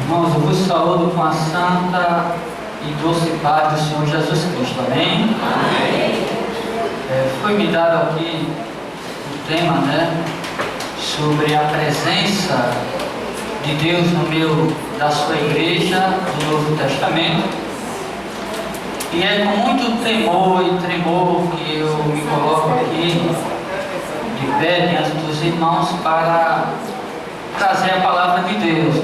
Irmãos, eu vos saúdo com a santa e doce paz do Senhor Jesus Cristo. Amém? Amém. Foi-me dado aqui o tema, sobre a presença de Deus no meio da sua igreja do Novo Testamento. E é com muito temor e tremor que eu me coloco aqui de pé diante dos irmãos para trazer a palavra de Deus,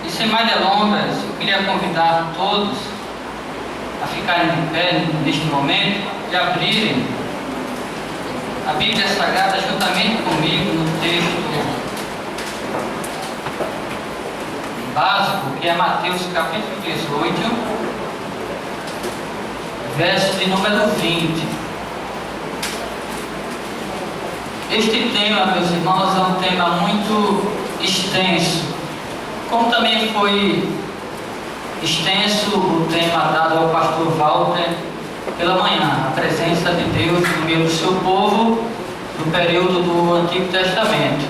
E sem mais delongas, eu queria convidar todos a ficarem de pé neste momento e abrirem a Bíblia Sagrada juntamente comigo no texto básico, que é Mateus capítulo 18, verso de número 20. Este tema, meus irmãos, é um tema muito extenso, como também foi extenso o tema dado ao pastor Walter pela manhã, a presença de Deus no meio do seu povo no período do Antigo Testamento.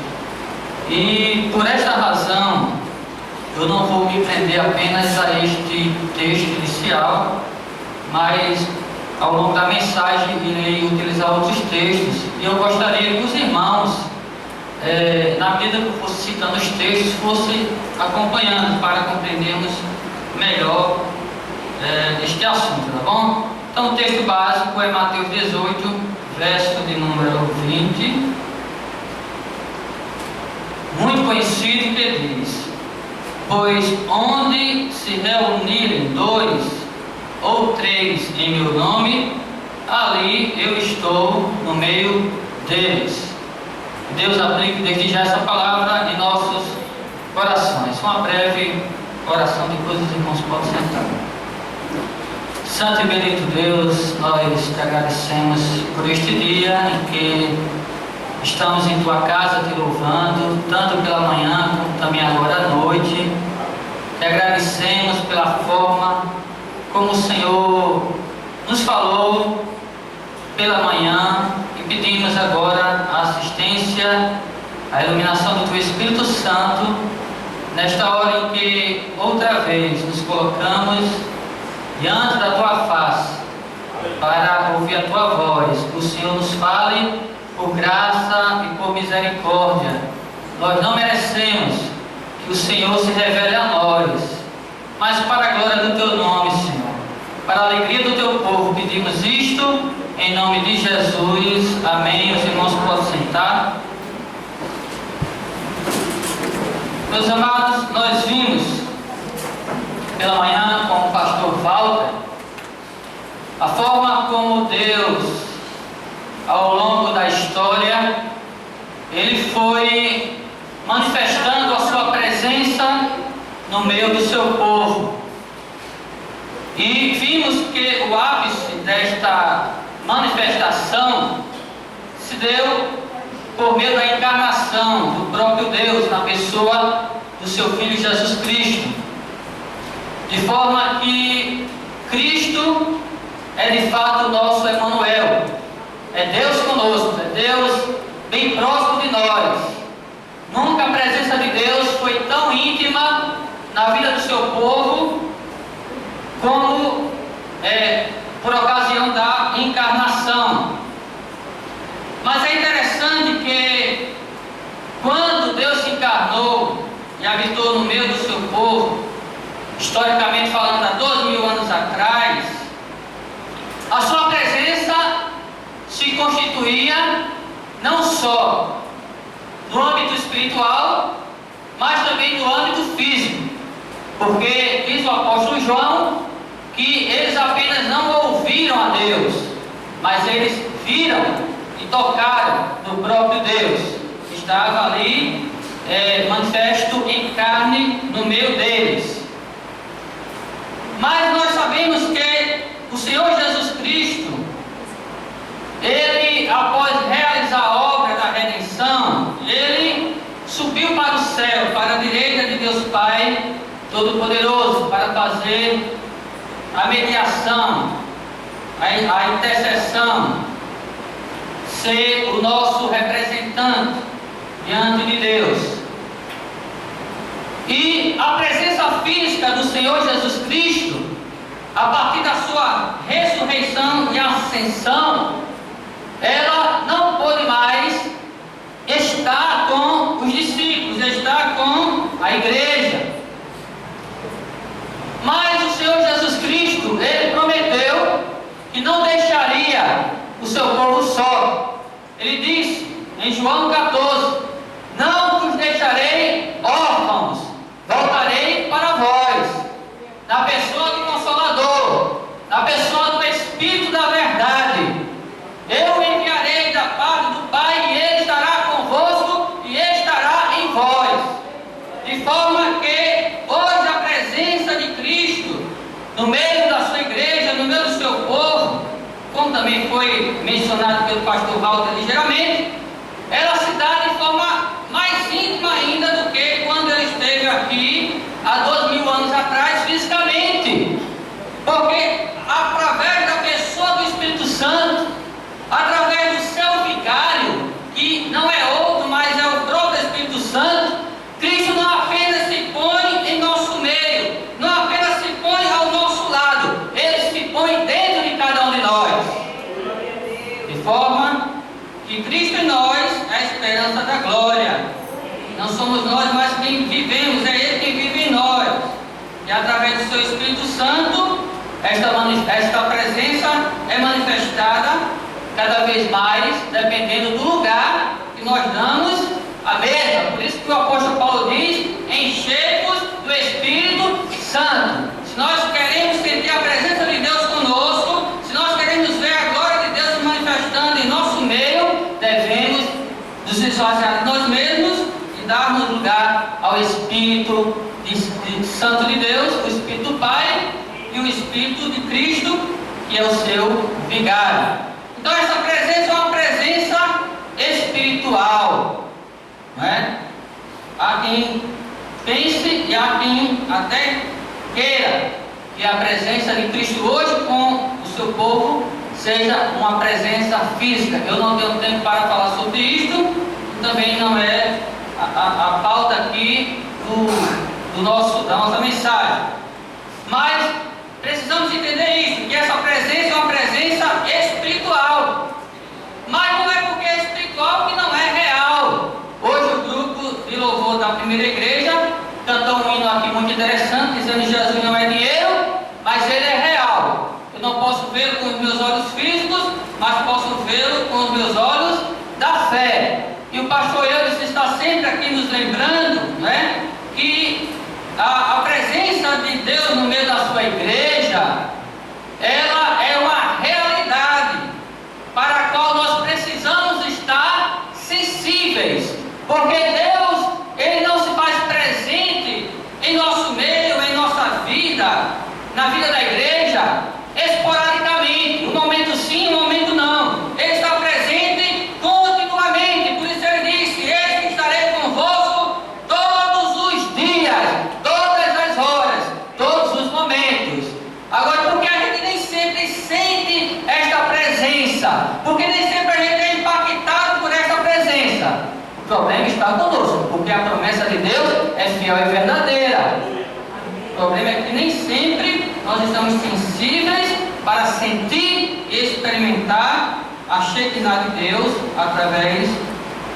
E por esta razão, eu não vou me prender apenas a este texto inicial, mas ao longo da mensagem irei utilizar outros textos, e eu gostaria que os irmãos, na medida que eu fosse citando os textos, fossem acompanhando para compreendermos melhor este assunto, tá bom? Então o texto básico é Mateus 18, verso de número 20, muito conhecido, que diz: pois onde se reunirem dois ou três em meu nome, ali eu estou no meio deles. Deus aplique desde já essa palavra em nossos corações. Uma breve oração, depois os irmãos podem sentar. Santo e bendito Deus, nós te agradecemos por este dia em que estamos em tua casa te louvando, tanto pela manhã como também agora à noite. Te agradecemos pela forma como o Senhor nos falou pela manhã, e pedimos agora a assistência, a iluminação do Teu Espírito Santo, nesta hora em que outra vez nos colocamos diante da Tua face, para ouvir a Tua voz. O Senhor nos fale por graça e por misericórdia. Nós não merecemos que o Senhor se revele a nós, mas para a glória do Teu nome, Senhor, para a alegria do Teu povo, pedimos isto em nome de Jesus. Amém. Os irmãos podem sentar. Meus amados, nós vimos pela manhã com o pastor Walter a forma como Deus, ao longo da história, Ele foi manifestando a sua presença no meio do seu povo. E vimos que o ápice desta manifestação se deu por meio da encarnação do próprio Deus na pessoa do seu Filho Jesus Cristo, de forma que Cristo é de fato o nosso Emanuel, é Deus conosco, é Deus bem próximo de nós. Nunca a presença de Deus foi tão íntima na vida do seu povo como por ocasião da encarnação. Mas é interessante que quando Deus se encarnou e habitou no meio do seu povo, historicamente falando, há 2000 anos atrás, a sua presença se constituía não só no âmbito espiritual, mas também no âmbito físico, porque diz o apóstolo João que eles apenas não ouviram a Deus, mas eles viram e tocaram no próprio Deus, que estava ali manifesto em carne no meio deles. Mas nós sabemos que o Senhor Jesus Cristo, Ele, após realizar a obra da redenção, Ele subiu para o céu, para a direita de Deus Pai Todo-Poderoso, para fazer a mediação, a intercessão, ser o nosso representante diante de Deus. E a presença física do Senhor Jesus Cristo, a partir da sua ressurreição e ascensão, ela não pôde mais estar com os discípulos, estar com a igreja. Mas o Senhor Jesus Cristo, Ele prometeu que não deixaria o seu povo só. Ele disse em João 14: não vos deixarei órfãos, voltarei para vós, na pessoa do Consolador, na pessoa do Espírito da verdade. Eu o enviarei da parte do Pai, e Ele estará convosco e estará em vós. De forma que hoje a presença de Cristo no meio da sua igreja, no meio do seu povo, como também foi mencionado pelo pastor Walter ligeiramente, ela se dá de forma mais íntima ainda do que quando ele esteve aqui há 2000 anos atrás fisicamente, porque através da pessoa do Espírito Santo, através do seu vigário, que não é outro, mas é o próprio Espírito Santo, Cristo não apenas se põe em nosso meio, não apenas se põe ao nosso lado, Ele se põe dentro de cada um de nós, de forma que Cristo em nós é a esperança da glória. Não somos nós, mas quem vivemos, é Ele quem vive em nós. E através do seu Espírito Santo, esta presença é manifestada cada vez mais, dependendo do lugar que nós damos a mesma. Por isso que o apóstolo Paulo diz: enchei-vos do Espírito Santo. Se nós queremos sentir a presença de Deus conosco, se nós queremos ver a glória de Deus se manifestando em nosso meio, devemos nos esvaziar de nós mesmos e darmos lugar ao Espírito Santo de Deus, o Espírito do Pai e o Espírito de Cristo, que é o seu vigário. Então essa presença é uma presença espiritual, não é? Há quem pense e há quem até queira que a presença de Cristo hoje com o seu povo seja uma presença física. Eu não tenho tempo para falar sobre isto, também não é a pauta aqui da nossa mensagem. Mas precisamos entender isso, que essa presença é uma presença espiritual. Mas não é porque é espiritual que não é real. Hoje o grupo de louvor da primeira igreja cantou um hino aqui muito interessante, dizendo que Jesus não é dinheiro, mas Ele é real. Eu não posso vê-lo com os meus olhos físicos, mas posso vê-lo com os meus olhos da fé. E o pastor Eudes está sempre aqui nos lembrando, né, que a presença de Deus no meio da sua igreja, ela é uma realidade para a qual nós precisamos estar sensíveis, porque Deus, Ele não se faz presente em nosso meio, em nossa vida, na vida da igreja, esporadicamente, um momento sim, um momento não. Ele está presente continuamente. Por isso Ele disse: eis que estarei convosco todos os dias, todas as horas, todos os momentos. Agora, porque a gente nem sempre sente esta presença, porque nem sempre a gente é impactado por esta presença, o problema está conosco, porque a promessa de Deus é fiel e verdadeira. O problema é que nem sempre nós estamos sensíveis para sentir e experimentar a Shekinah de Deus através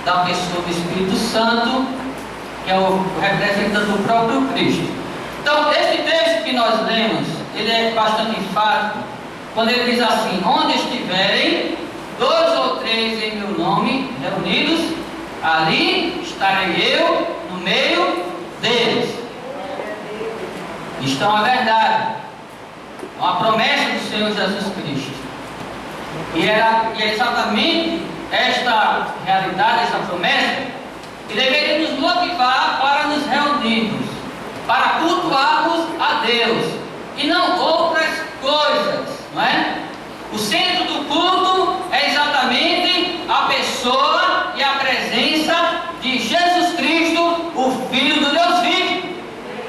da pessoa do Espírito Santo, que é o representante do próprio Cristo. Então, esse texto que nós lemos, ele é bastante enfático, quando ele diz assim: onde estiverem 2 ou 3 em meu nome reunidos, ali estarei eu no meio deles. Isto é uma verdade, uma promessa do Senhor Jesus Cristo. E é exatamente esta realidade, essa promessa, que deveria nos motivar para nos reunirmos, para cultuarmos a Deus, e não outras coisas, não é? O centro do culto é exatamente a pessoa e a presença de Jesus Cristo, o Filho do Deus vivo.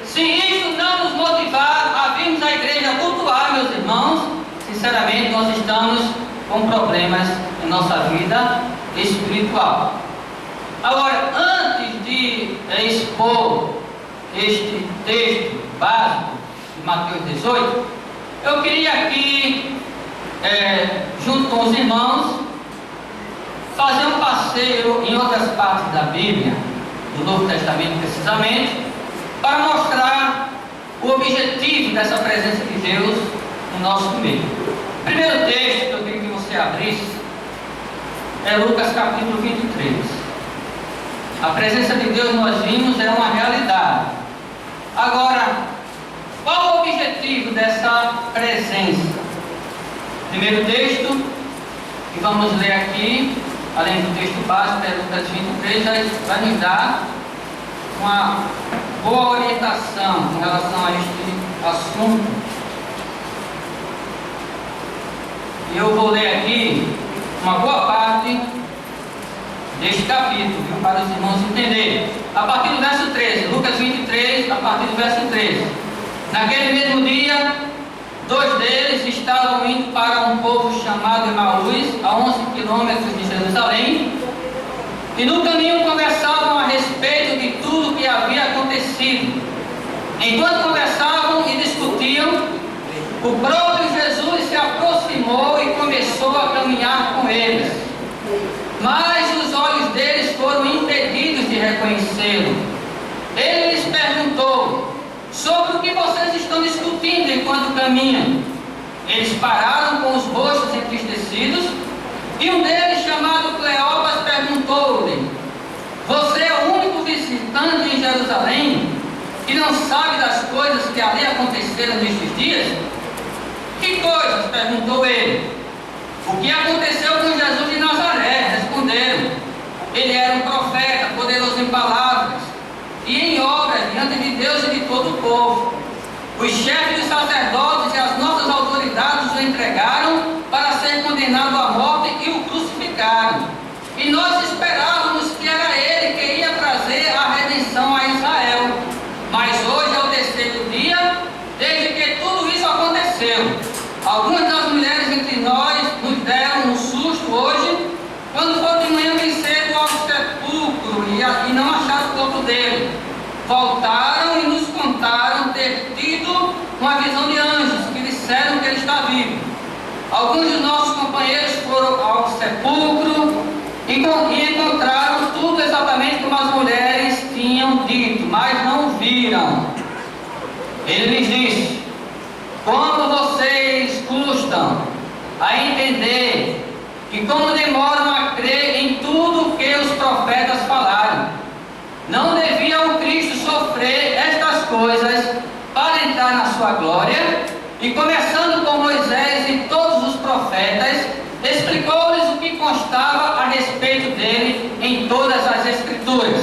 Se isso não nos motivar a virmos à igreja cultuar, meus irmãos, sinceramente nós estamos com problemas em nossa vida espiritual. Agora, antes de expor este texto básico de Mateus 18, eu queria aqui, junto com os irmãos, fazer um passeio em outras partes da Bíblia, do Novo Testamento precisamente, para mostrar o objetivo dessa presença de Deus no nosso meio. O primeiro texto que eu queria que você abrisse é Lucas capítulo 23. A presença de Deus, nós vimos, é uma realidade. Agora, qual o objetivo dessa presença? Primeiro texto que vamos ler aqui, além do texto básico, é Lucas 23, vai nos dar uma boa orientação em relação a este assunto. E eu vou ler aqui uma boa parte deste capítulo, para os irmãos entenderem. A partir do verso 13, Lucas 23, a partir do verso 13. Naquele mesmo dia, 2 deles estavam indo para um povo chamado Emaús, a 11 quilômetros de Jerusalém, e no caminho conversavam a respeito de tudo o que havia acontecido. Enquanto conversavam e discutiam, o próprio Jesus se aproximou e começou a caminhar com eles. Mas os olhos deles foram impedidos de reconhecê-lo. Ele lhes perguntou: sobre o que vocês estão discutindo enquanto caminham? Eles pararam com os rostos entristecidos, e um deles, chamado Cleopas, perguntou-lhe: você é o único visitante em Jerusalém que não sabe das coisas que ali aconteceram nestes dias? Que coisas? Perguntou ele. O que aconteceu com Jesus de Nazaré? Responderam. Ele era um profeta, poderoso em palavras e em obras diante de Deus e de todo o povo. Os chefes dos sacerdotes e as nossas autoridades o entregaram para ser condenado à morte e o crucificaram. E nós esperávamos que era ele que ia trazer a redenção a Israel. Mas hoje é o terceiro dia desde que tudo isso aconteceu. Algumas das mulheres entre nós nos deram um susto hoje, quando foram de manhã bem cedo ao sepulcro e não acharam o corpo dele. Voltaram e nos contaram ter tido uma visão de anjos que disseram que ele está vivo. Alguns dos nossos companheiros foram ao sepulcro e encontraram tudo exatamente como as mulheres tinham dito, mas não viram. Ele lhes disse: como vocês custam a entender e como demoram a crer em tudo o que os profetas falaram. Não devia o Cristo sofrer estas coisas para entrar na sua glória? E começando com Moisés e todos os profetas, explicou-lhes o que constava a respeito dele em todas as Escrituras.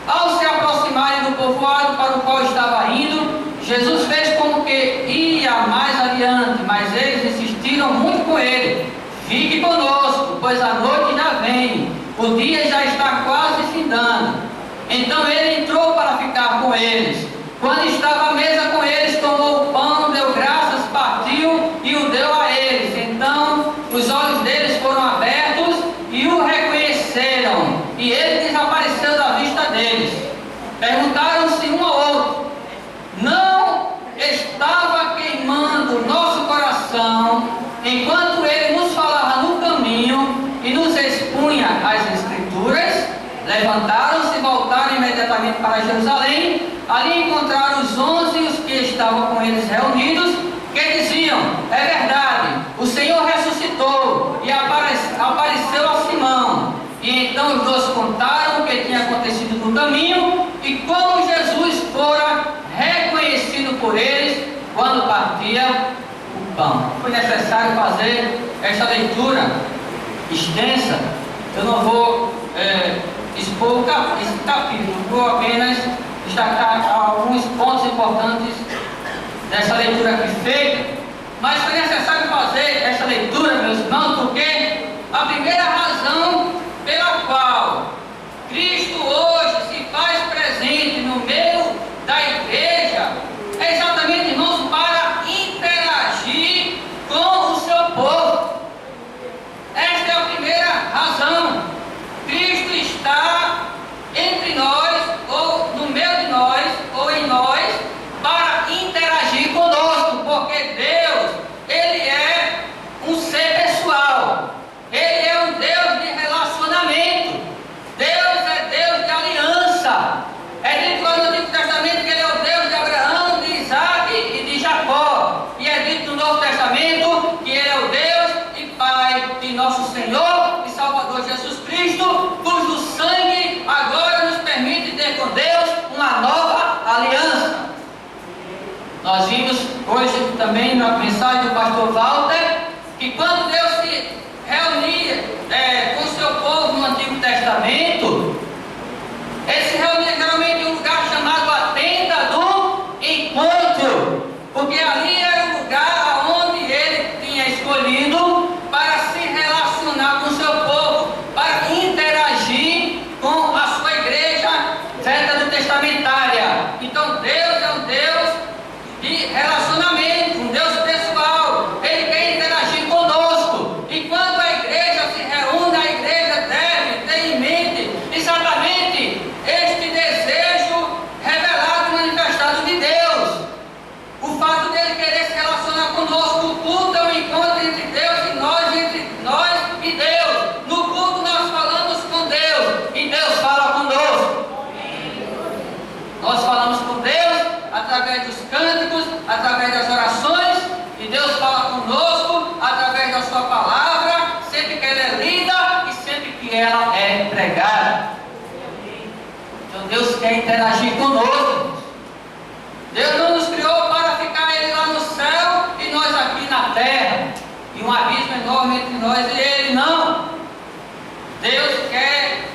Ao se aproximarem do povoado para o qual estava indo, Jesus fez como que ia mais adiante, mas eles insistiram muito com ele: fique conosco, pois a noite já vem, o dia já está quase findando. Então ele entrou para ficar com eles. Quando estava à mesa com eles, tomou o pão, deu graças, partiu e o deu a eles. Então os olhos deles foram abertos e o reconheceram, e ele desapareceu da vista deles. Perguntaram-se um ao outro: não estava queimando nosso coração enquanto ele nos falava no caminho e nos expunha as Escrituras? Levantaram-se e voltaram imediatamente para Jerusalém. Ali encontraram os 11 e os que estavam com eles reunidos, que diziam: é verdade, o Senhor ressuscitou e apareceu a Simão. E então os dois contaram o que tinha acontecido no caminho e como Jesus fora reconhecido por eles quando partia o pão. Foi necessário fazer esta leitura extensa. Eu não vou expor esse capítulo, vou apenas destacar alguns pontos importantes dessa leitura aqui feita. Mas foi necessário fazer essa leitura, meus irmãos, porque a primeira razão pela qual Cristo hoje se faz presente no meio da igreja é exatamente, irmãos, para interagir com o seu povo. Esta é a primeira razão. Cristo está entre nós, ou no meio de nós, ou em Nós vimos hoje também na mensagem do pastor Walter que quando Deus se reunia com o seu povo no Antigo Testamento, ele se reunia geralmente em um lugar chamado a tenda do encontro, porque ali era o lugar onde ele tinha escolhido para se relacionar com o seu povo, para interagir com a sua igreja veterotestamentária. Então Deus é um Deus de relacionamento, um Deus pessoal. Ele quer interagir conosco, e quando a igreja se reúne, a igreja deve ter em mente exatamente este desejo revelado e manifestado de Deus. O fato dele querer se relacionar conosco. O culto é um encontro entre Deus e nós e Deus. No culto nós falamos com Deus e Deus fala conosco. Nós falamos com Deus através dos cânticos, através das orações, e Deus fala conosco através da sua palavra, sempre que ela é lida e sempre que ela é pregada. Então Deus quer interagir conosco. Deus não nos criou para ficar Ele lá no céu e nós aqui na terra, e um abismo enorme entre nós e Ele, não. Deus quer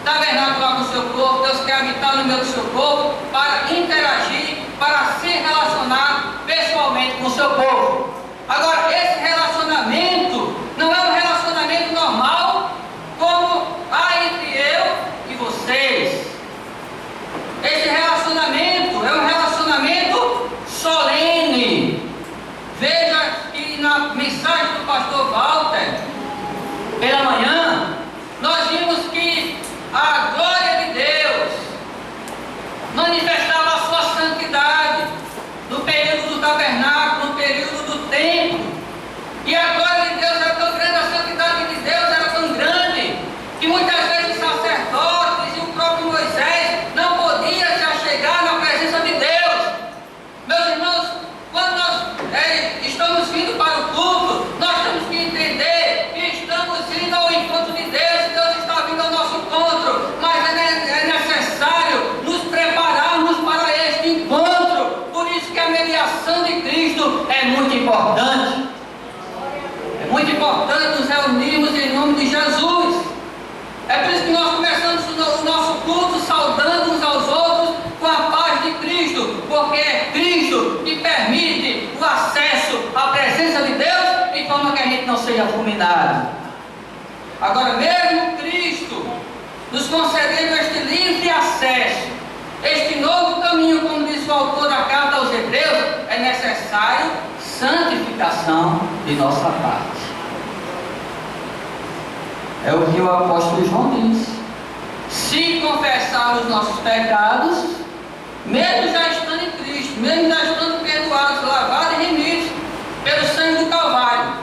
tabernacular com o seu povo, Deus quer habitar no meio do seu povo, para interagir, para se relacionar pessoalmente com o seu povo. Agora, esse relacionamento não é um relacionamento normal, como há entre eu e vocês. Esse relacionamento é um relacionamento solene. Veja que na mensagem do pastor Walter, pela manhã, nós vimos que a glória de Deus manifestava a sua santidade no período do tabernáculo, no período do templo. E a glória de Deus era tão grande, a santidade de Deus era tão grande, que muitas vezes os sacerdotes e o próprio Moisés não podiam se achegar na presença de Deus. Meus irmãos, quando nós estamos vindo para o culto, nós temos que entender que estamos indo ao encontro de Deus, e Deus está vindo ao nosso encontro, mas é necessário nos prepararmos para este encontro. Por isso que a mediação de Cristo é muito importante. É muito importante nos reunirmos em nome de Jesus. É por isso que nós começamos o nosso culto saudando uns aos outros com a paz de Cristo, porque é Cristo que permite o acesso à presença de Deus, de forma que a gente não seja fulminado. Agora, mesmo Cristo nos concedendo este livre acesso, este novo caminho, como diz o autor da carta aos Hebreus, é necessário santificação de nossa parte. É o que o apóstolo João diz: se confessarmos nossos pecados, mesmo já estando em Cristo, mesmo já estando perdoados, lavados e remidos pelo sangue do Calvário.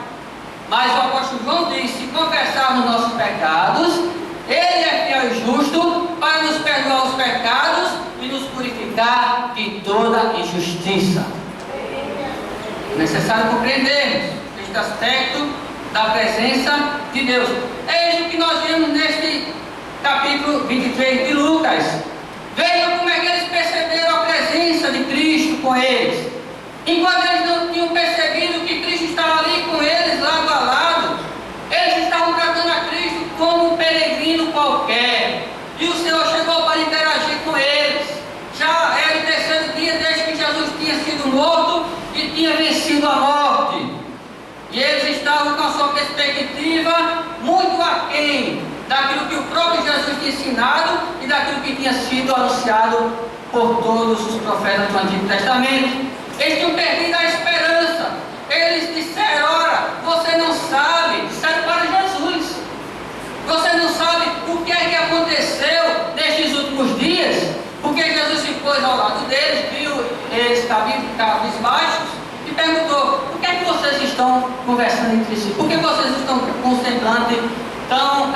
Mas o apóstolo João diz: se confessarmos nossos pecados, Ele é fiel e justo para nos perdoar os pecados e nos purificar de toda injustiça. É necessário compreendermos este aspecto da presença de Deus. É isso que nós vemos neste capítulo 23 de Lucas. Vejam como é que eles perceberam a presença de Cristo com eles. Enquanto eles não tinham percebido que Cristo estava ali com eles, lado a lado, eles estavam tratando a Cristo como um peregrino qualquer. E o Senhor chegou para interagir com eles. Já era o terceiro dia desde que Jesus tinha sido morto e tinha vencido a morte. E eles estavam com a sua perspectiva muito aquém daquilo que o próprio Jesus tinha ensinado e daquilo que tinha sido anunciado por todos os profetas do Antigo Testamento. Eles tinham perdido a esperança. Eles disseram: ora, você não sabe, disseram para Jesus, você não sabe o que é que aconteceu nestes últimos dias, porque Jesus se pôs ao lado deles, viu eles cabisbaixos, e perguntou: por que é que vocês estão conversando entre si? Por que vocês estão com um semblante tão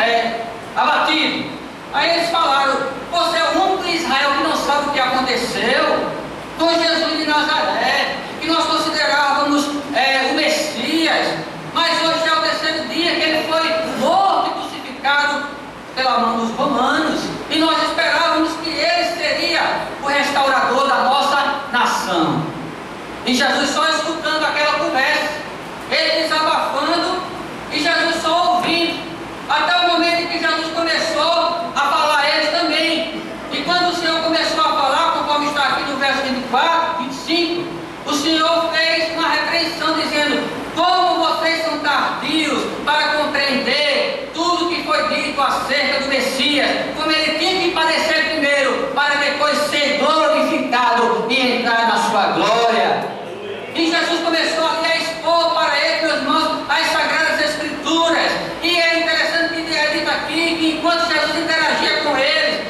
abatido? Aí eles falaram: você é o único de Israel que não sabe o que aconteceu com Jesus de Nazaré, que nós considerávamos o Messias, mas hoje é o terceiro dia que ele foi morto e crucificado pela mão dos romanos, e nós esperávamos que ele seria o restaurador da nossa nação. Jesus só escutando aquela conversa, ele desabafando e Jesus só ouvindo, até o momento em que Jesus começou a falar a eles também. E quando o Senhor começou a falar, conforme está aqui no verso 24, 25, o Senhor fez uma repreensão dizendo: como vocês são tardios para compreender tudo que foi dito acerca do Messias, como ele tinha que padecer primeiro, para depois ser glorificado e entrar na sua glória. E Jesus começou ali a expor para eles, meus irmãos, as Sagradas Escrituras. E é interessante que é dito aqui que enquanto Jesus interagia com eles,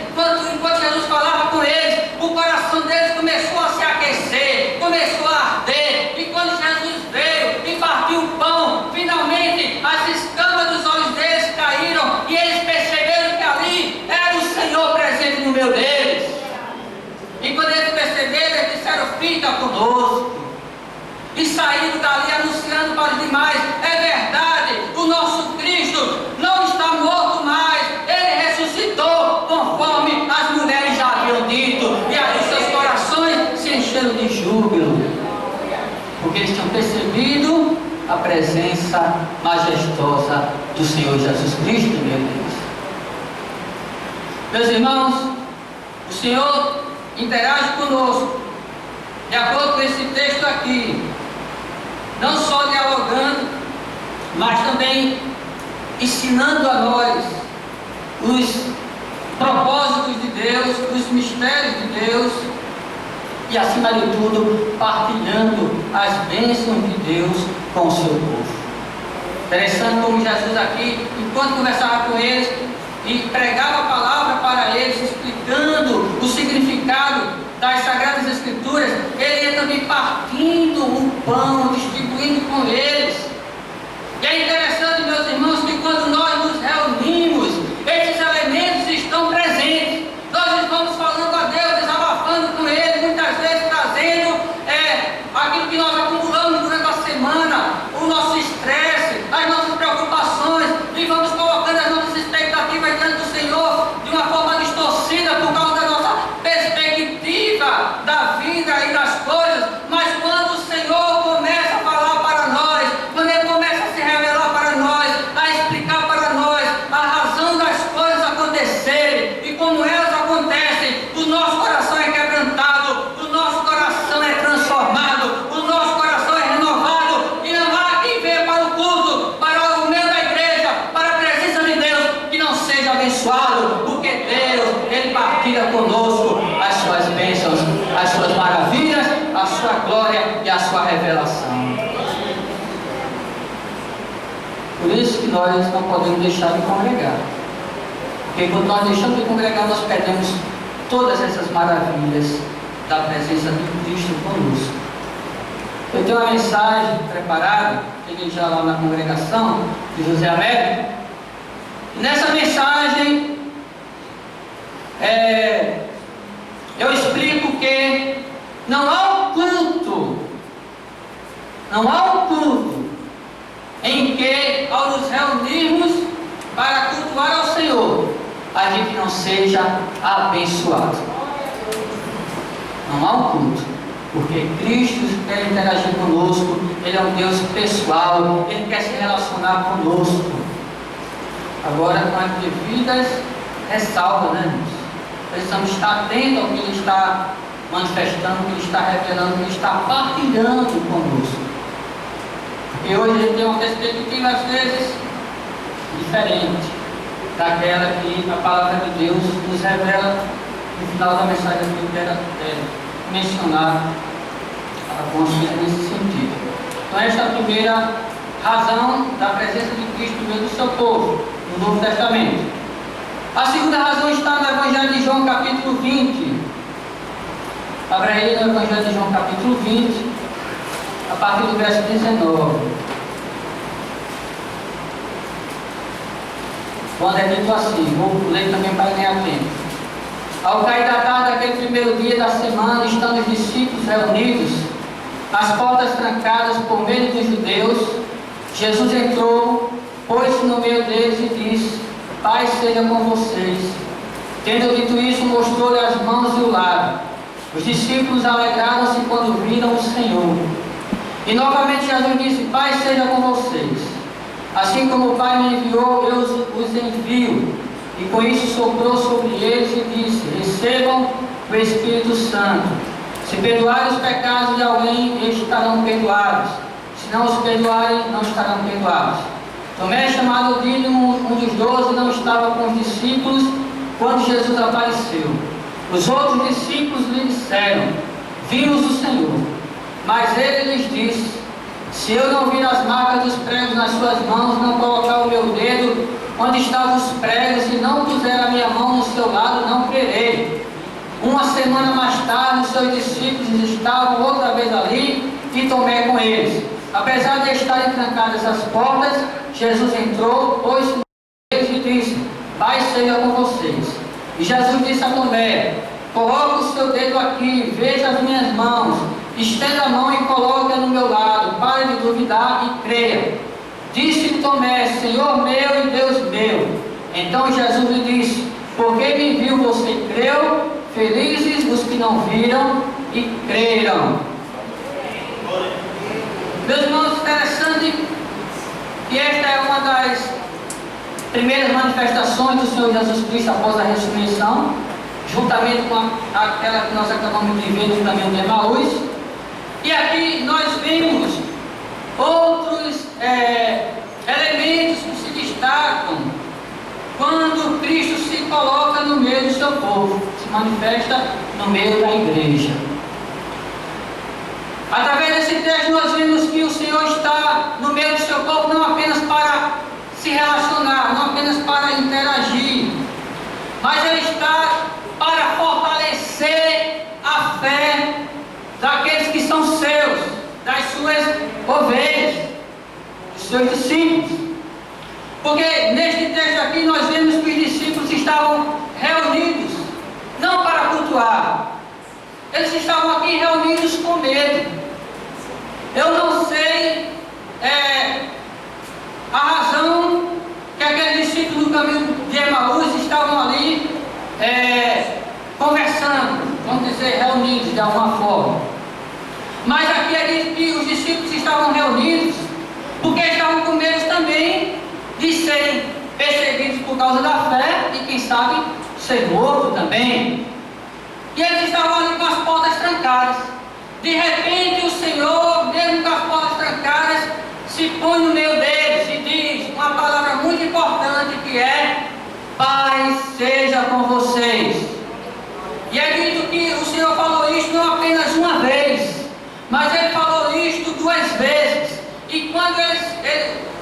enquanto Jesus falava com eles, o coração deles começou a se aquecer, começou a arder. E quando Jesus veio e partiu o pão, finalmente as escamas dos olhos deles caíram e eles perceberam que ali era o Senhor presente no meio deles. E quando eles perceberam, eles disseram: fica conosco. E saíram dali anunciando para os demais: é verdade, o nosso Cristo não está morto mais, ele ressuscitou, conforme as mulheres já haviam dito. E aí seus corações se encheram de júbilo, porque eles tinham percebido a presença majestosa do Senhor Jesus Cristo, meu Deus. Meus irmãos, o Senhor interage conosco, de acordo com esse texto aqui, não só dialogando, mas também ensinando a nós os propósitos de Deus, os mistérios de Deus e, acima de tudo, partilhando as bênçãos de Deus com o seu povo. Interessante como Jesus aqui, enquanto conversava com eles e pregava a palavra para eles, explicando o significado das Sagradas Escrituras, ele ia também partindo o pão, distribuindo com eles. E é interessante, meus irmãos, que quando nós nos reunimos, esses elementos estão presentes. Nós estamos falando a Deus, desabafando com Ele, muitas vezes trazendo aquilo que nós acumulamos durante a semana, o nosso estresse, as nossas preocupações, e vamos colocando as nossas expectativas diante do Senhor de uma forma distorcida por causa da nossa perspectiva da vida e das coisas. Mas quando o Senhor começa a falar para nós, quando Ele começa a se revelar para nós, a explicar para nós a razão das coisas acontecerem e como elas acontecem, o nosso coração é quebrantado, o nosso coração é transformado, o nosso coração é renovado, e não há quem venha para o culto, para o meio da igreja, para a presença de Deus, que não seja abençoado, porque Deus, Ele partilha conosco as suas bênçãos, as suas maravilhas, a sua glória e a sua revelação. Por isso que nós não podemos deixar de congregar, porque quando nós deixamos de congregar, nós perdemos todas essas maravilhas da presença de Cristo conosco. Eu tenho uma mensagem preparada, peguei já lá na congregação de José Américo, e nessa mensagem eu explico que não há um culto em que, ao nos reunirmos para cultuar ao Senhor, a gente não seja abençoado. Não há um culto, porque Cristo quer interagir conosco, Ele é um Deus pessoal, Ele quer se relacionar conosco. Agora, com as devidas ressalvas, né, irmãos? Precisamos estar atentos ao que Ele está manifestando, o que Ele está revelando, o que Ele está partilhando conosco. Porque hoje a gente tem uma perspectiva, às vezes, diferente daquela que a palavra de Deus nos revela. No final da mensagem que eu quero mencionar algumas coisas nesse sentido. Então, esta é a primeira razão da presença de Cristo no meio do seu povo, no Novo Testamento. A segunda razão está no Evangelho de João, capítulo 20. Abra aí no Evangelho de João, capítulo 20, a partir do verso 19. Quando é dito assim, vou ler também para ganhar tempo. Ao cair da tarde daquele primeiro dia da semana, estando os discípulos reunidos, as portas trancadas por medo dos judeus, Jesus entrou, pôs-se no meio deles e disse: Paz seja com vocês. Tendo dito isso, mostrou-lhe as mãos e o lado. Os discípulos alegraram-se quando viram o Senhor. E novamente Jesus disse: Pai seja com vocês. Assim como o Pai me enviou, eu os envio. E com isso soprou sobre eles e disse: recebam o Espírito Santo. Se perdoarem os pecados de alguém, eles estarão perdoados. Se não os perdoarem, não estarão perdoados. Tomé, chamado Dídimo, um dos 12, não estava com os discípulos quando Jesus apareceu. Os outros discípulos lhe disseram: vimos o Senhor. Mas ele lhes disse: se eu não vir as marcas dos pregos nas suas mãos, não colocar o meu dedo onde estavam os pregos e não puser a minha mão no seu lado, não crerei. Uma semana mais tarde, os seus discípulos estavam outra vez ali e Tomé com eles. Apesar de estarem trancadas as portas, Jesus entrou, pôs-se eles e disse: Pai seja com vocês. E Jesus disse a Tomé: coloque o seu dedo aqui, veja as minhas mãos, estenda a mão e coloque-a no meu lado, pare de duvidar e creia. Disse Tomé: Senhor meu e Deus meu. Então Jesus lhe disse: porque me viu, você creu? Felizes os que não viram e creram. Meus irmãos, interessante que esta é uma das primeiras manifestações do Senhor Jesus Cristo após a ressurreição, juntamente com aquela que nós acabamos de ver no caminho de Emaús. E aqui nós vimos outros elementos que se destacam quando Cristo se coloca no meio do seu povo, se manifesta no meio da igreja. Através desse texto nós vimos que o Senhor está no meio do seu povo não apenas para se relacionar, não apenas para interagir, mas Ele está para fortalecer a fé daqueles que são seus, das suas ovelhas, dos seus discípulos. Porque neste texto aqui nós vemos que os discípulos estavam reunidos, não para cultuar, eles estavam aqui reunidos com medo. Eu não sei a razão que aqueles discípulos do caminho de Emaús estavam ali conversando, vamos dizer, reunidos de alguma forma. Mas aqui diz que os discípulos estavam reunidos porque estavam com medo também de serem perseguidos por causa da fé e, quem sabe, ser morto também. E eles estavam ali com as portas trancadas. De repente o Senhor, mesmo com as portas trancadas, se põe no meio deles e diz uma palavra muito importante que é: paz seja com vocês. E é dito que o Senhor falou isto não apenas uma vez, mas Ele falou isto 2 vezes. E quando ele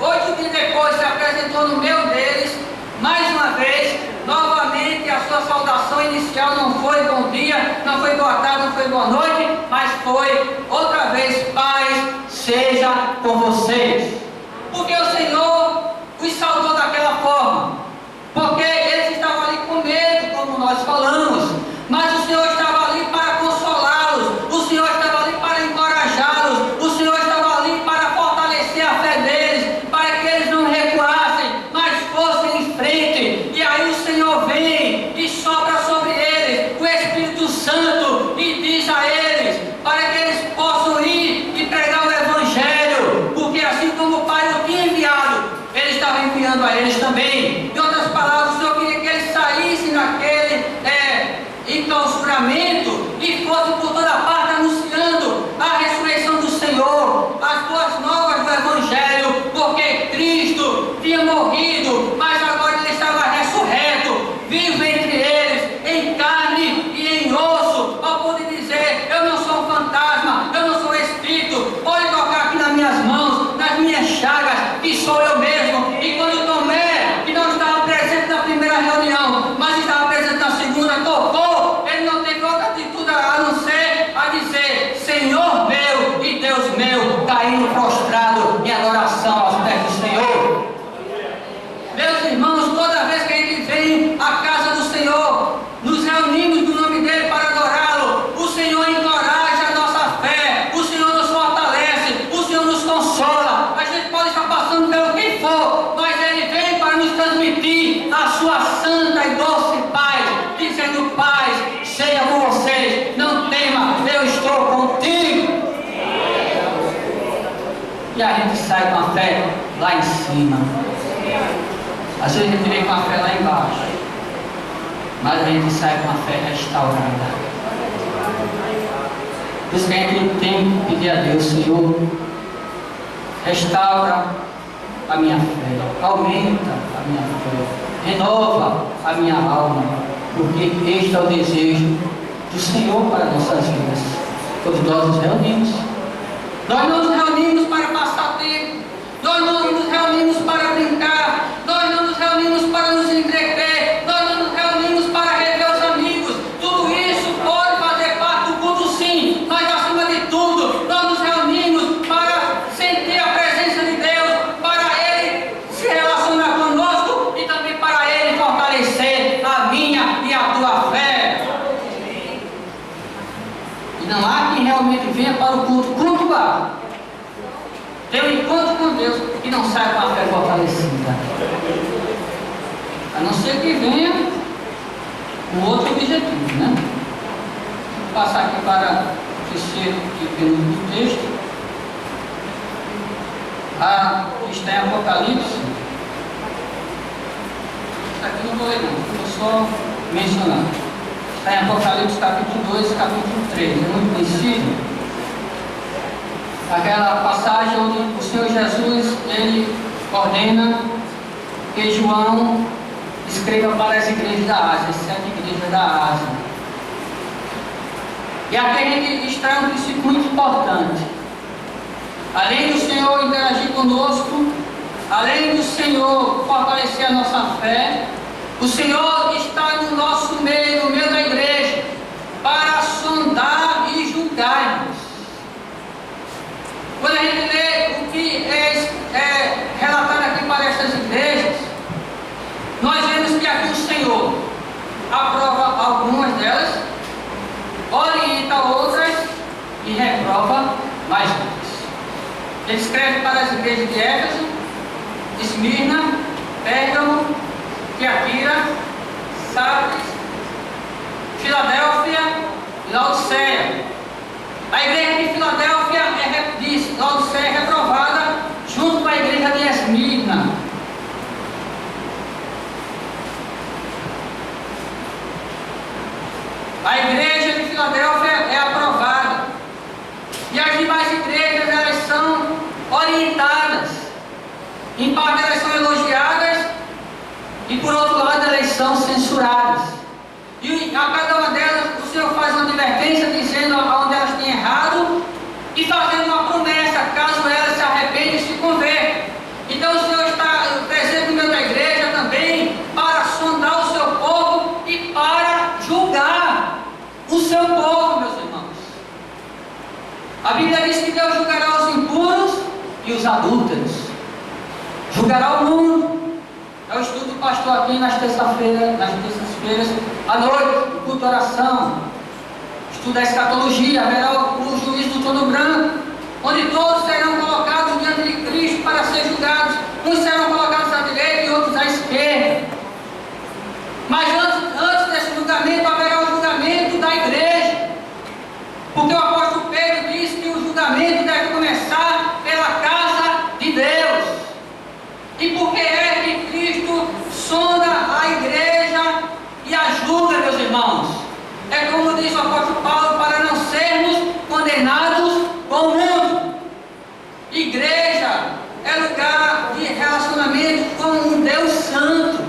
8 dias depois se apresentou no meio deles, mais uma vez, novamente a sua saudação inicial não foi bom dia, não foi boa tarde, não foi boa noite, mas foi outra vez: paz seja com vocês. Porque o Senhor os saudou daquela forma, porque eles estavam ali com medo, como nós falamos, mas o Senhor estava ali para consolá-los, o Senhor estava ali para encorajá-los, o Senhor estava ali para fortalecer a fé deles, para que eles não recuassem, mas fossem em frente. E aí o Senhor vem e sopra sobre eles o Espírito Santo e diz a eles para que eles possam ir e pregar o Evangelho, porque assim como o Pai o tinha enviado, gente sai com a fé lá em cima. Às vezes a gente vem com a fé lá embaixo, mas a gente sai com a fé restaurada. Por isso que a gente tem que pedir a Deus: Senhor, restaura a minha fé, aumenta a minha fé, renova a minha alma, porque este é o desejo do Senhor para nossas vidas. Quando nós nos reunimos, nós não nos reunimos para passar tempo, nós não nos reunimos para brincar, nós não nos reunimos para nos entreter, nós não nos reunimos para rever os amigos. Tudo isso pode fazer parte do culto, sim, mas acima de tudo, nós nos reunimos para sentir a presença de Deus, para Ele se relacionar conosco e também para Ele fortalecer a minha e a tua fé. E não há quem realmente venha para o culto cultuar, ter um encontro com Deus e não saia com a fé fortalecida. A não ser que venha com outro objetivo, né? Vou passar aqui para o terceiro do texto. Está em Apocalipse. Isso aqui não vou ler não, vou só mencionar. Está em Apocalipse capítulo 2 e capítulo 3, é muito conhecido. Aquela passagem onde o Senhor Jesus, Ele ordena que João escreva para as igrejas da Ásia, as 7 igrejas da Ásia. E aqui a gente extrai um princípio muito importante. Além do Senhor interagir conosco, além do Senhor fortalecer a nossa fé, o Senhor está no nosso meio, no meio da igreja, para sondar e julgar-nos. Quando a gente lê o que é relatado aqui para estas igrejas, nós vemos que aqui o Senhor aprova algumas delas, orienta outras e reprova mais outras. Ele escreve para as igrejas de Éfeso, Esmirna, Pérgamo, Tiatira, Sardes, Filadélfia e Laodiceia. A igreja de Filadélfia diz: Laodiceia é reprovada, junto com a igreja de Esmirna. A igreja de Filadélfia é aprovada. E as demais igrejas, elas são orientadas. Em parte elas são elogiadas e por outro lado elas são censuradas. E a cada uma delas o Senhor faz uma advertência dizendo onde elas têm errado e fazendo uma promessa, caso elas se arrependem e se convertam. Então o Senhor está presente no meio da igreja também para sondar o seu povo e para julgar o seu povo, meus irmãos. A Bíblia diz que Deus julgará os impuros e os adúlteros, julgará o mundo. É o estudo do pastor aqui nas terças-feiras à noite, o culto de oração, estudo da escatologia, haverá o juízo do trono branco, onde todos serão colocados diante de Cristo para ser julgados. Uns serão colocados à direita e outros à esquerda. Mas antes desse julgamento haverá o julgamento da igreja, porque o apóstolo Pedro diz que o julgamento deve começar pela casa de Deus. E porque é que Cristo sonda a igreja e a julga, meus irmãos? É como diz o apóstolo Paulo, para não sermos condenados com o mundo. Igreja é lugar de relacionamento com um Deus santo.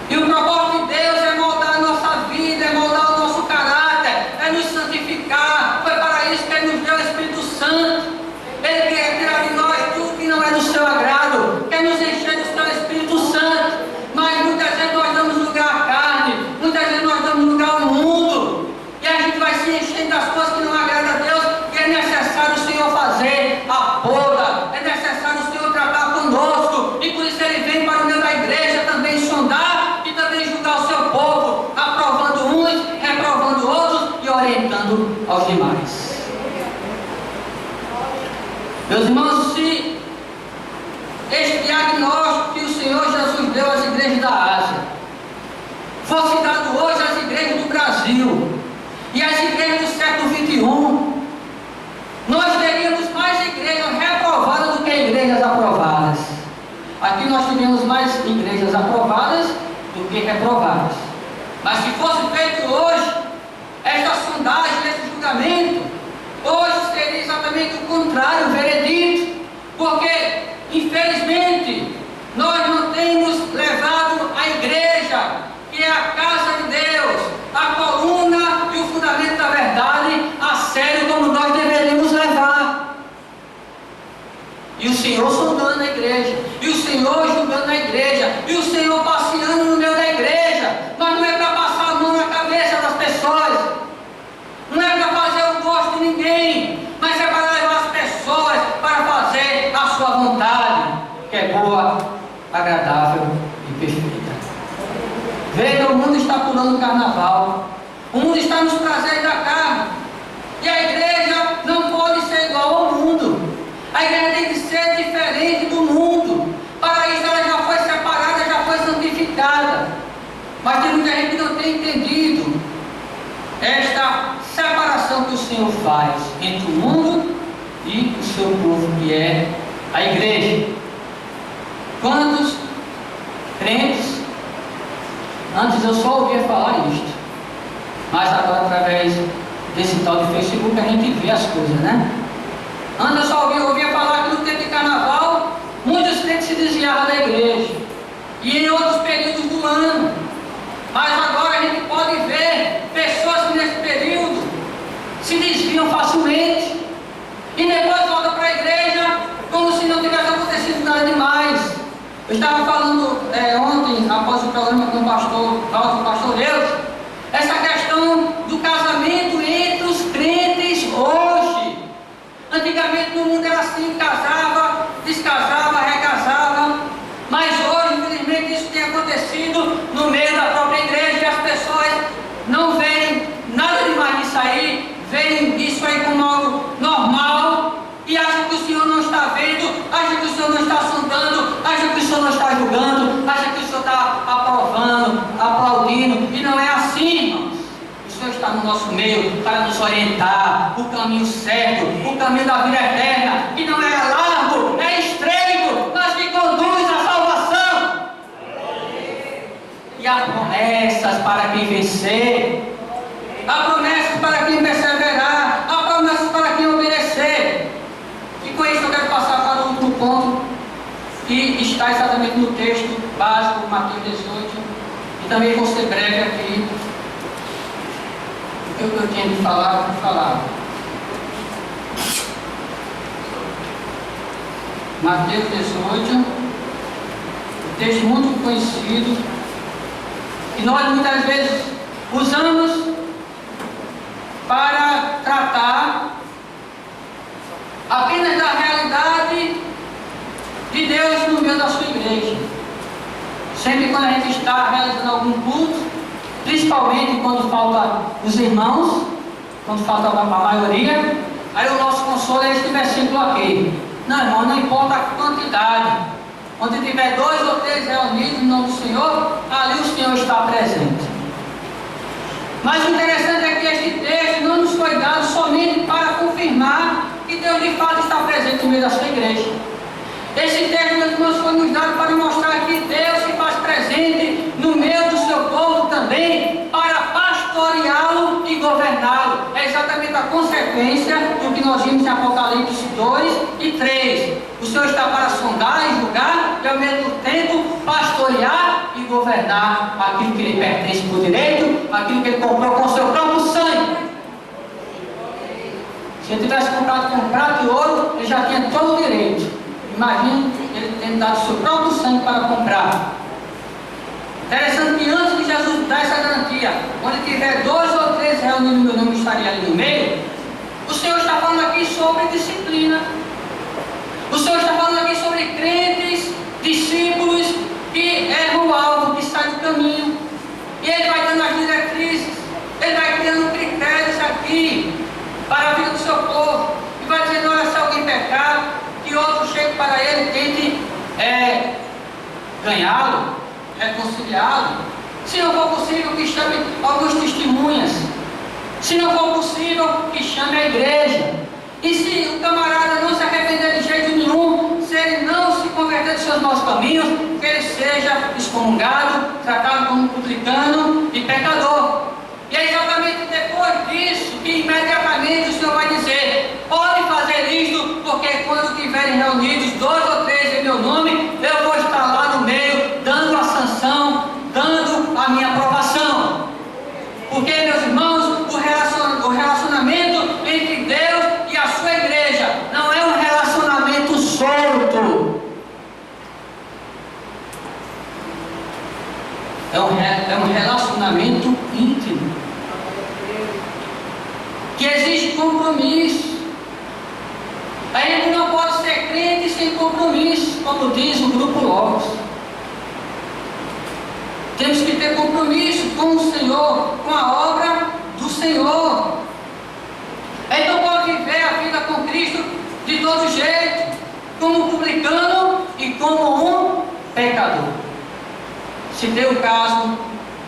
E o propósito de Deus é moldar a nossa vida, é moldar o nosso caráter, é nos santificar. Foi para isso que Ele nos deu o Espírito Santo. Ele quer tirar de nós tudo que não é do seu agrado, quer nos encher do seu Espírito Santo. Mas muitas vezes nós damos lugar à carne, muitas vezes nós damos lugar ao mundo, e a gente vai se enchendo das coisas que não agradam a Deus. E é necessário o Senhor fazer a poda, é necessário o Senhor tratar conosco, e por isso Ele vem para o meio da igreja também sondar e também julgar o seu povo, aprovando uns, reprovando outros e orientando aos demais. Meus irmãos, se este diagnóstico que o Senhor Jesus deu às igrejas da Ásia fosse dado hoje às igrejas do Brasil e às igrejas do século XXI, nós teríamos mais igrejas reprovadas reprovadas. Mas se fosse feito hoje, esta sondagem, esse julgamento, hoje seria exatamente o contrário, o veredito, porque, infelizmente, nós não temos levado a igreja, que é a casa de Deus, a coluna e o fundamento da verdade, a sério como nós deveríamos levar. E o Senhor sondando a igreja, e o Senhor julgando a igreja, e o Senhor passeando no meio da igreja, mas não é para passar a mão na cabeça das pessoas, não é para fazer o gosto de ninguém, mas é para levar as pessoas para fazer a sua vontade, que é boa, agradável e perfeita. Veja, o mundo está pulando o carnaval, o mundo está nos prazeres da carne, e a igreja não pode ser igual ao mundo. A igreja tem que ser diferente do mundo. Para isso ela já foi separada, já foi santificada. Mas tem muita gente que não tem entendido esta separação que o Senhor faz entre o mundo e o seu povo, que é a igreja. Quantos crentes, antes eu só ouvia falar isto, mas agora através desse tal de Facebook a gente vê as coisas, né? Antes eu só ouvia falar que no tempo de carnaval muitos crentes se desviavam da igreja, e em outros períodos do ano. Mas agora a gente pode ver pessoas que nesse período se desviam facilmente e depois voltam para a igreja como se não tivesse acontecido nada demais. Eu estava falando ontem, após o programa com o pastor Deus, essa questão do casamento entre os crentes hoje. Antigamente no mundo era assim, casava, descasava, recasava, mas hoje, infelizmente, isso tem acontecido no meio da própria igreja, e as pessoas não veem nada demais nisso aí, veem isso aí como algo normal, e acham que o Senhor não está vendo, acham que o Senhor não está sondando, acham que o Senhor não está julgando, acham que o Senhor está aprovando, aplaudindo, e não é assim, irmãos. O Senhor está no nosso meio para nos orientar o caminho certo, o caminho da vida eterna, que não é largo, é estreito, mas que conduz à salvação. E há promessas para quem vencer, há promessas para quem perseverar, há promessas para quem obedecer. E com isso eu quero passar para o último ponto, que está exatamente no texto básico, Mateus 18, e também vou ser breve aqui. O que eu tinha de falar, eu vou falar. Mateus 18, um texto muito conhecido, que nós muitas vezes usamos para tratar apenas da realidade de Deus no meio da sua igreja. Sempre quando a gente está realizando algum culto, principalmente quando falta os irmãos, quando falta a maioria, aí o nosso consolo é este versículo aqui. Não, irmão, não importa a quantidade. Onde tiver 2 ou 3 reunidos no nome do Senhor, ali o Senhor está presente. Mas o interessante é que este texto não nos foi dado somente para confirmar que Deus de fato está presente no meio da sua igreja. Esse texto nos foi nos dado para mostrar que Deus se faz presente no meio do seu povo também, para pastoreá-lo e governá-lo. É exatamente a consequência do que nós vimos em Apocalipse 2 e 3. O Senhor está para sondar e julgar, e ao mesmo tempo pastorear e governar aquilo que lhe pertence por direito, aquilo que ele comprou com o seu próprio sangue. Se ele tivesse comprado com prata e ouro, ele já tinha todo o direito. Imagine ele tendo dado o seu próprio sangue para comprar. Interessante que antes de Jesus dar essa garantia, onde tiver 2 ou 3 reunidos no meu nome, estaria ali no meio. O Senhor está falando aqui sobre disciplina. O Senhor está falando aqui sobre crentes, discípulos que erram o alvo, que saem do caminho. E Ele vai dando as diretrizes, Ele vai criando critérios aqui para a vida do seu povo. E vai dizendo: olha, se alguém pecar, que outro chegue para ele, tente ganhá-lo, reconciliá-lo. Se não for possível, que chame algumas testemunhas. Se não for possível, que chame a igreja. E se o camarada não se arrepender de jeito nenhum, se ele não se converter do seus maus caminhos, que ele seja excomungado, tratado como publicano e pecador. E é exatamente depois disso que imediatamente o Senhor vai dizer: pode fazer isto, porque quando estiverem reunidos 2 ou 3 em meu nome, eu vou estar lá no meio, dando a sanção, dando a minha aprovação. Porque, meus irmãos, o relacionamento entre Deus e a sua igreja não é um relacionamento solto. É um relacionamento íntimo, que exige compromisso. A gente não pode ser crente sem compromisso, como diz o grupo Logos. Temos que ter compromisso com o Senhor, com a obra do Senhor. A gente não pode viver a vida com Cristo de todo jeito, como um publicano e como um pecador. Citei o caso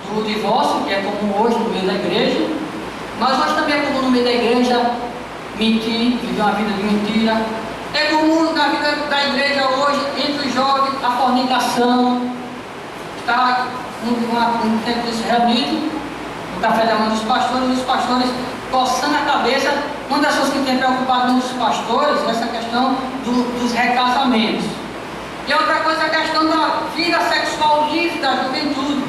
do divórcio, que é comum hoje no meio da igreja, mas hoje também é comum no meio da igreja mentir, viver uma vida de mentira. É comum na vida da igreja hoje, entre os jovens, a fornicação. Está um tempo de se reunido, no café da manhã dos pastores, e os pastores coçando a cabeça. Uma das coisas que tem preocupado nos pastores é essa questão dos recasamentos. E outra coisa é a questão da vida sexual livre da juventude,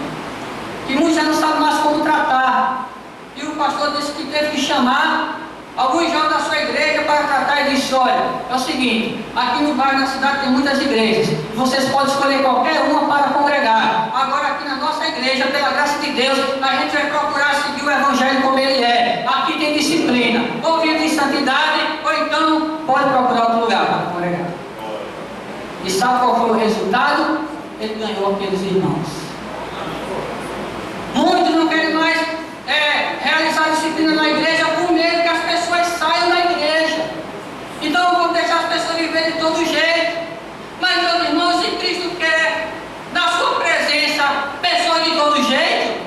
que muitos já não sabem mais como tratar. E o pastor disse que teve que chamar alguns jovens da sua igreja para tratar e disse: olha, é o seguinte, aqui no bairro da cidade tem muitas igrejas, vocês podem escolher qualquer uma para congregar. Agora aqui na nossa igreja, pela graça de Deus, a gente vai procurar seguir o evangelho como ele é. Aqui tem disciplina, ou vive em santidade, ou então pode procurar outro lugar para congregar. E sabe qual foi o resultado? Ele ganhou aqueles irmãos. Muitos não querem mais realizar disciplina na igreja por medo que as pessoas saiam da igreja. Então vamos deixar as pessoas viverem de todo jeito. Mas, meus irmãos, se Cristo quer na sua presença pessoas de todo jeito,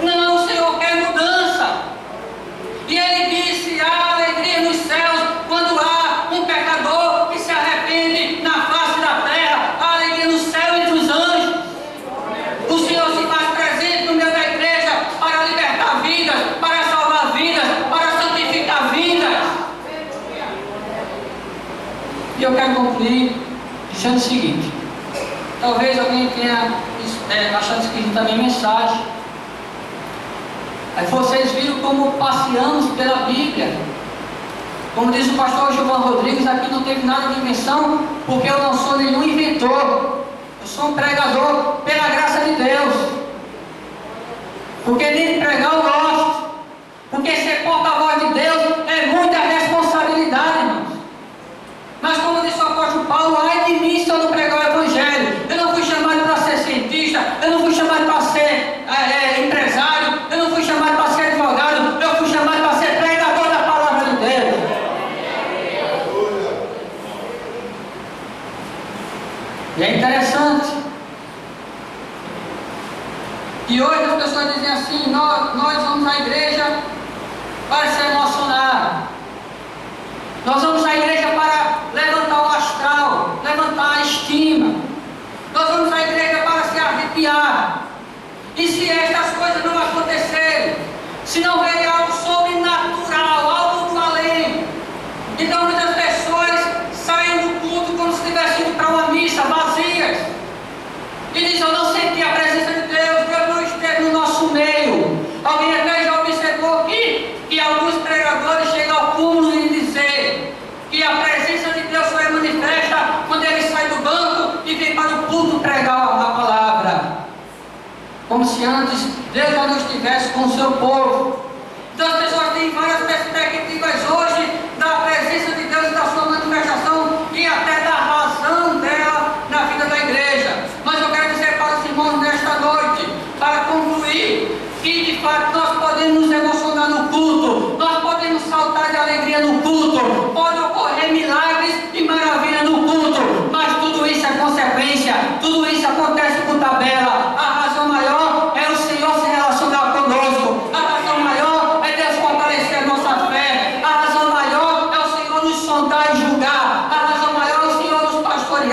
não, o Senhor quer mudança. E ele disse: há alegria nos céus quando há um pecador que se arrepende na face da terra. Há alegria no céu entre os anjos. O Senhor se faz presente no meio da igreja para libertar vidas, para salvar vidas, para santificar vidas. E eu quero concluir dizendo o seguinte: talvez alguém tenha achado esquisita a minha mensagem. Aí vocês viram como passeamos pela Bíblia. Como diz o pastor Gilvan Rodrigues, aqui não teve nada de invenção, porque eu não sou nenhum inventor. Eu sou um pregador pela graça de Deus. Porque nem de pregar eu gosto. Porque ser porta-voz de Deus é muita responsabilidade, irmãos. Mas como disse o apóstolo Paulo: ai de mim se eu não pregar o evangelho. Eu não fui chamado para ser cientista, eu não fui chamado para ser empresário, eu não fui chamado para ser advogado, eu fui chamado para ser pregador da palavra de Deus. E é interessante que hoje as pessoas dizem assim: nós vamos à igreja para se emocionar, nós vamos à igreja para levantar o astral, levantar a estima, nós vamos à igreja para se arrepiar. E se estas coisas não acontecerem, se não verem algo sobrenatural, algo do além, então muitas pessoas saem do culto como se estivessem indo para uma missa, vazias, e dizem: eu não senti a presença de Deus, Deus não esteve no nosso meio. Alguém até já observou que alguns pregadores chegam ao cúmulo de dizer que a presença de Deus só é manifesta quando ele sai do banco e vem para o púlpito pregar a palavra, como se antes Deus já não estivesse com o seu povo. Então as pessoas têm várias perspectivas hoje da presença de Deus e da sua manifestação, e até da razão dela na vida da igreja. Mas eu quero dizer para os irmãos nesta noite, para concluir, que de fato nós podemos nos emocionar no culto, nós podemos saltar de alegria no culto, pode ocorrer milagres e maravilha no culto, mas tudo isso é consequência, tudo isso acontece por tabela. A razão maior é o Senhor se relacionar conosco, a razão maior é Deus fortalecer a nossa fé, a razão maior é o Senhor nos sondar e julgar, a razão maior é o Senhor nos pastorear.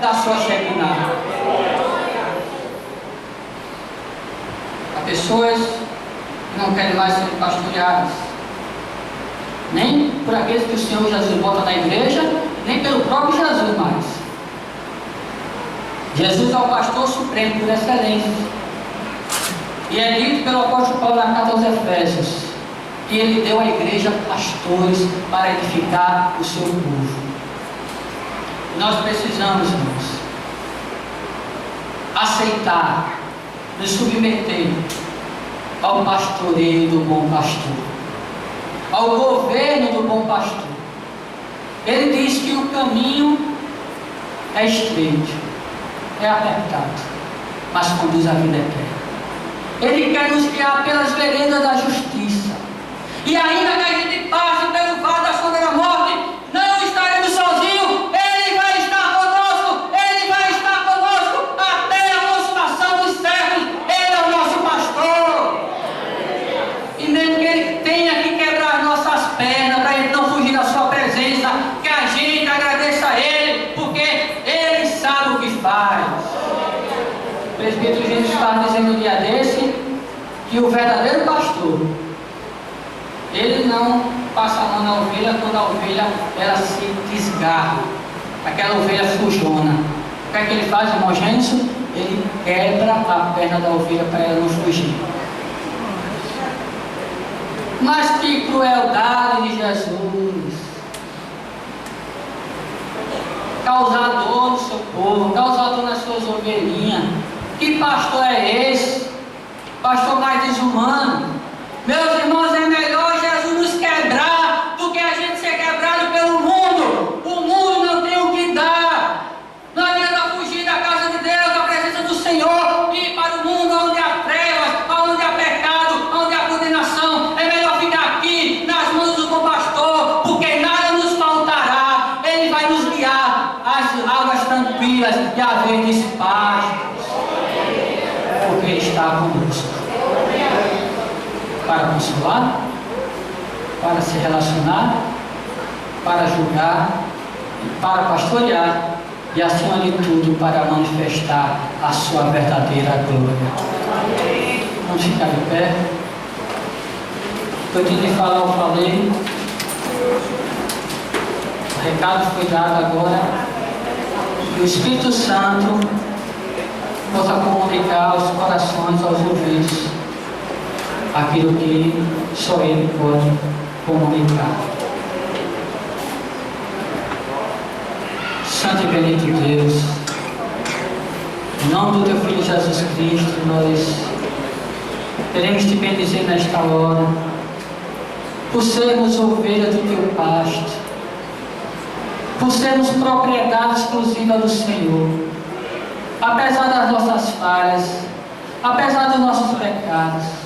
da sua Shekinah. Há pessoas que não querem mais ser pastoreadas, nem por aqueles que o Senhor Jesus bota na igreja, nem pelo próprio Jesus mais. Jesus é o pastor supremo por excelência. E é dito pelo apóstolo Paulo na carta aos Efésios que ele deu à igreja pastores para edificar o seu povo. E nós precisamos, irmãos, aceitar, nos submeter ao pastoreio do bom pastor, ao governo do bom pastor. Ele diz que o caminho é estreito, é apertado, mas conduz à vida eterna. Ele quer nos guiar pelas veredas da justiça. E ainda que a gente passe pelo vale da sombra da morte, não estaremos sozinhos. Ele vai estar conosco. Ele vai estar conosco até a consumação dos séculos. Ele é o nosso pastor. E mesmo que Ele tenha que quebrar nossas pernas para a gente não fugir da sua presença, que a gente agradeça a Ele, porque Ele sabe o que faz. O presbítero Jesus estava dizendo um dia desse que o verdadeiro pastor, ele não passa a mão na ovelha quando a ovelha ela se desgarra, aquela ovelha fujona. O que é que ele faz, irmão Gênesis? Ele quebra a perna da ovelha para ela não fugir. Mas que crueldade de Jesus! Causar dor no seu povo, causar dor nas suas ovelhinhas. Que pastor é esse? Pastor mais desumano. Meus irmãos, é melhor Jesus nos quebrar do que a gente ser quebrado pelo mundo. O mundo não tem o que dar. Não adianta fugir da casa de Deus, da presença do Senhor, e ir para o mundo onde há trevas, onde há pecado, onde há condenação. É melhor ficar aqui nas mãos do bom pastor, porque nada nos faltará. Ele vai nos guiar às águas tranquilas e a verdes pastos, porque Ele está conosco. Para consolar, para se relacionar, para julgar, para pastorear e, acima de tudo, para manifestar a sua verdadeira glória. Vamos ficar de pé. Eu tinha de falar, eu falei. O recado foi dado agora. Que o Espírito Santo possa comunicar aos corações, aos ouvidos, aquilo que só Ele pode comunicar. Santo e bendito Deus, em nome do Teu Filho Jesus Cristo, nós queremos Te bendizer nesta hora, por sermos ovelhas do Teu pasto, por sermos propriedade exclusiva do Senhor, apesar das nossas falhas, apesar dos nossos pecados.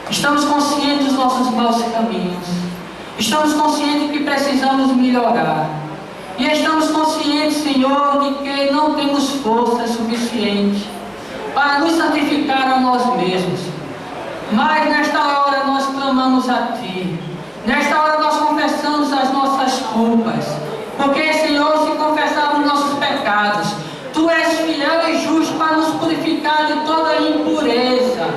Estamos conscientes dos nossos maus caminhos. Estamos conscientes que precisamos melhorar. E estamos conscientes, Senhor, de que não temos força suficiente para nos santificar a nós mesmos. Mas nesta hora nós clamamos a Ti. Nesta hora nós confessamos as nossas culpas. Porque, Senhor, se confessarmos nossos pecados, Tu és fiel e justo para nos purificar de toda impureza.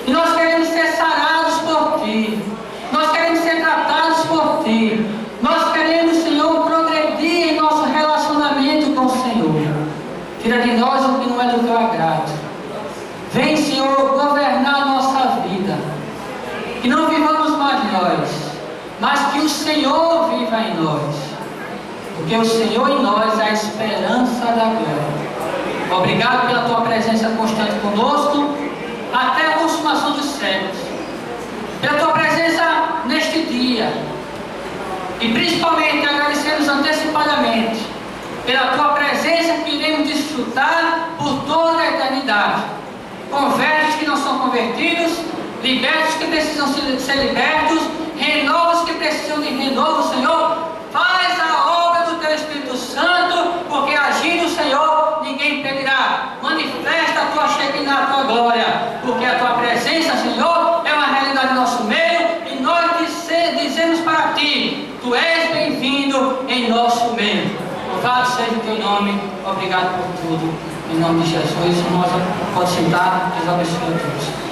E nós queremos ser sarados por Ti. Nós queremos ser tratados por Ti. Nós queremos, Senhor, progredir em nosso relacionamento com o Senhor. Tira de nós o que não é do Teu agrado. Vem, Senhor, governar a nossa vida. Que não vivamos mais nós, mas que o Senhor viva em nós. Porque o Senhor em nós é a esperança da glória. Obrigado pela Tua presença constante conosco, até a consumação dos séculos, pela Tua presença neste dia, e principalmente agradecemos antecipadamente pela Tua presença que iremos desfrutar por toda a eternidade. Convertes que não são convertidos, libertos que precisam ser libertos, renovos que precisam de renovo, Senhor. Faz a obra do Teu Espírito Santo, porque agindo o Senhor, ninguém impedirá. Manifesta a Tua Shekinah, a Tua glória, porque a Tua presença, Senhor, é uma realidade no nosso meio, e nós dizemos para Ti: Tu és bem-vindo em nosso meio. Louvado seja o Teu nome. nome, obrigado por tudo. Em nome de Jesus, nós pode sentar, Deus abençoe a todos.